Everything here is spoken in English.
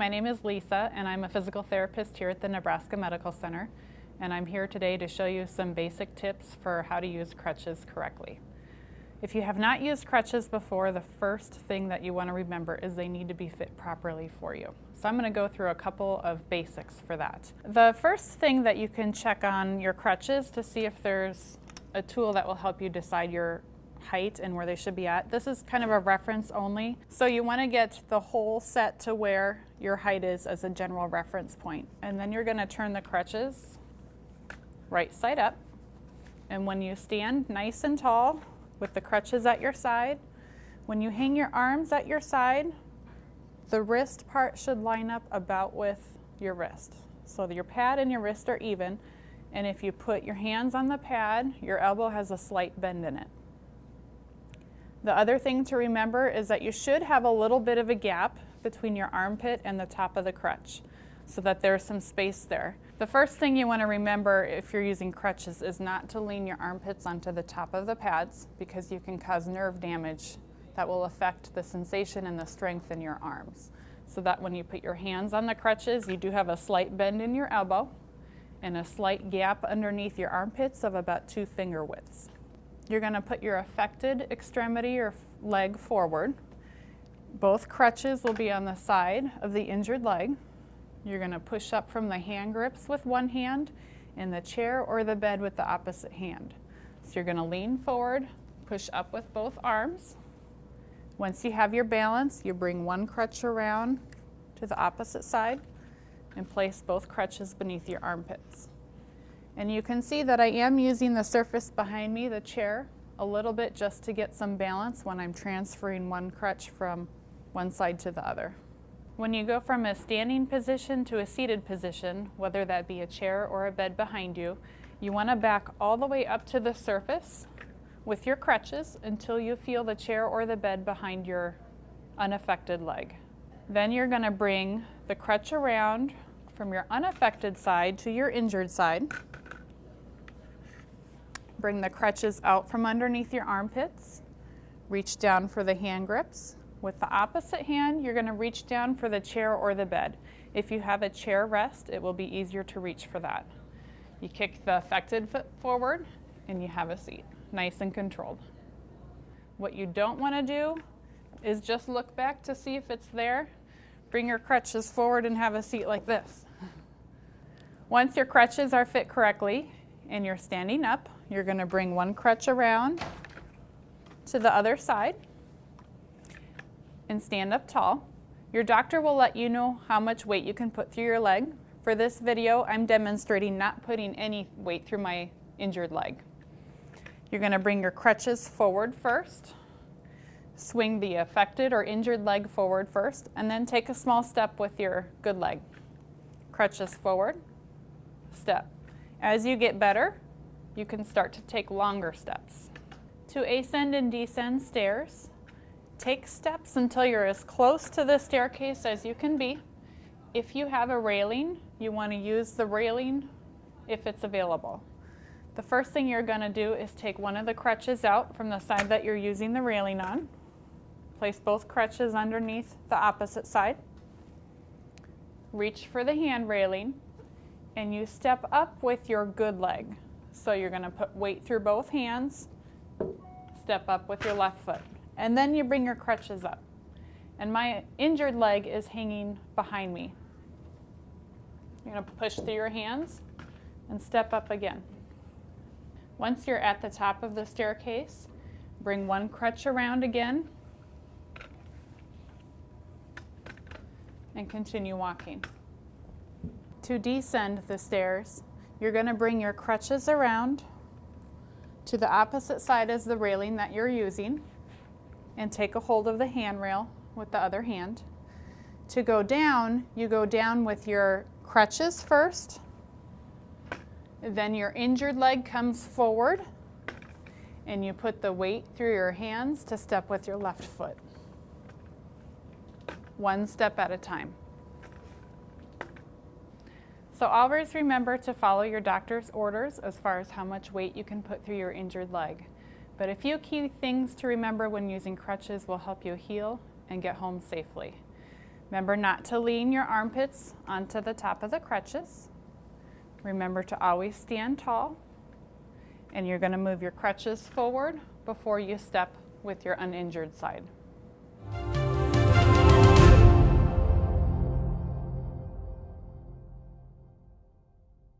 my name is Lisa and I'm a physical therapist here at the Nebraska Medical Center, and I'm here today to show you some basic tips for how to use crutches correctly. If you have not used crutches before, the first thing that you want to remember is they need to be fit properly for you. So I'm going to go through a couple of basics for that. The first thing that you can check on your crutches to see if there's a tool that will help you decide your height and where they should be at. This is kind of a reference only. So you want to get the whole set to where your height is as a general reference point. And then you're going to turn the crutches right side up. And when you stand nice and tall with the crutches at your side, when you hang your arms at your side, the wrist part should line up about with your wrist. So your pad and your wrist are even. And if you put your hands on the pad, your elbow has a slight bend in it. The other thing to remember is that you should have a little bit of a gap between your armpit and the top of the crutch so that there's some space there. The first thing you want to remember if you're using crutches is not to lean your armpits onto the top of the pads, because you can cause nerve damage that will affect the sensation and the strength in your arms. So that when you put your hands on the crutches, you do have a slight bend in your elbow and a slight gap underneath your armpits of about 2 finger widths. You're going to put your affected extremity or leg forward. Both crutches will be on the side of the injured leg. You're going to push up from the hand grips with one hand and the chair or the bed with the opposite hand. So you're going to lean forward, push up with both arms. Once you have your balance, you bring one crutch around to the opposite side and place both crutches beneath your armpits. And you can see that I am using the surface behind me, the chair, a little bit just to get some balance when I'm transferring one crutch from one side to the other. When you go from a standing position to a seated position, whether that be a chair or a bed behind you, you want to back all the way up to the surface with your crutches until you feel the chair or the bed behind your unaffected leg. Then you're going to bring the crutch around from your unaffected side to your injured side. Bring the crutches out from underneath your armpits. Reach down for the hand grips. With the opposite hand, you're going to reach down for the chair or the bed. If you have a chair rest, it will be easier to reach for that. You kick the affected foot forward and you have a seat, nice and controlled. What you don't want to do is just look back to see if it's there. Bring your crutches forward and have a seat like this. Once your crutches are fit correctly and you're standing up, you're going to bring one crutch around to the other side and stand up tall. Your doctor will let you know how much weight you can put through your leg. For this video, I'm demonstrating not putting any weight through my injured leg. You're going to bring your crutches forward first, swing the affected or injured leg forward first, and then take a small step with your good leg. Crutches forward, step. As you get better, you can start to take longer steps. To ascend and descend stairs, take steps until you're as close to the staircase as you can be. If you have a railing, you want to use the railing if it's available. The first thing you're going to do is take one of the crutches out from the side that you're using the railing on. Place both crutches underneath the opposite side. Reach for the hand railing, and you step up with your good leg. So you're going to put weight through both hands, step up with your left foot, and then you bring your crutches up. And my injured leg is hanging behind me. You're going to push through your hands and step up again. Once you're at the top of the staircase, bring one crutch around again and continue walking. To descend the stairs, you're going to bring your crutches around to the opposite side as the railing that you're using and take a hold of the handrail with the other hand. To go down, you go down with your crutches first, then your injured leg comes forward and you put the weight through your hands to step with your left foot. One step at a time. So always remember to follow your doctor's orders as far as how much weight you can put through your injured leg. But a few key things to remember when using crutches will help you heal and get home safely. Remember not to lean your armpits onto the top of the crutches. Remember to always stand tall. And you're going to move your crutches forward before you step with your uninjured side.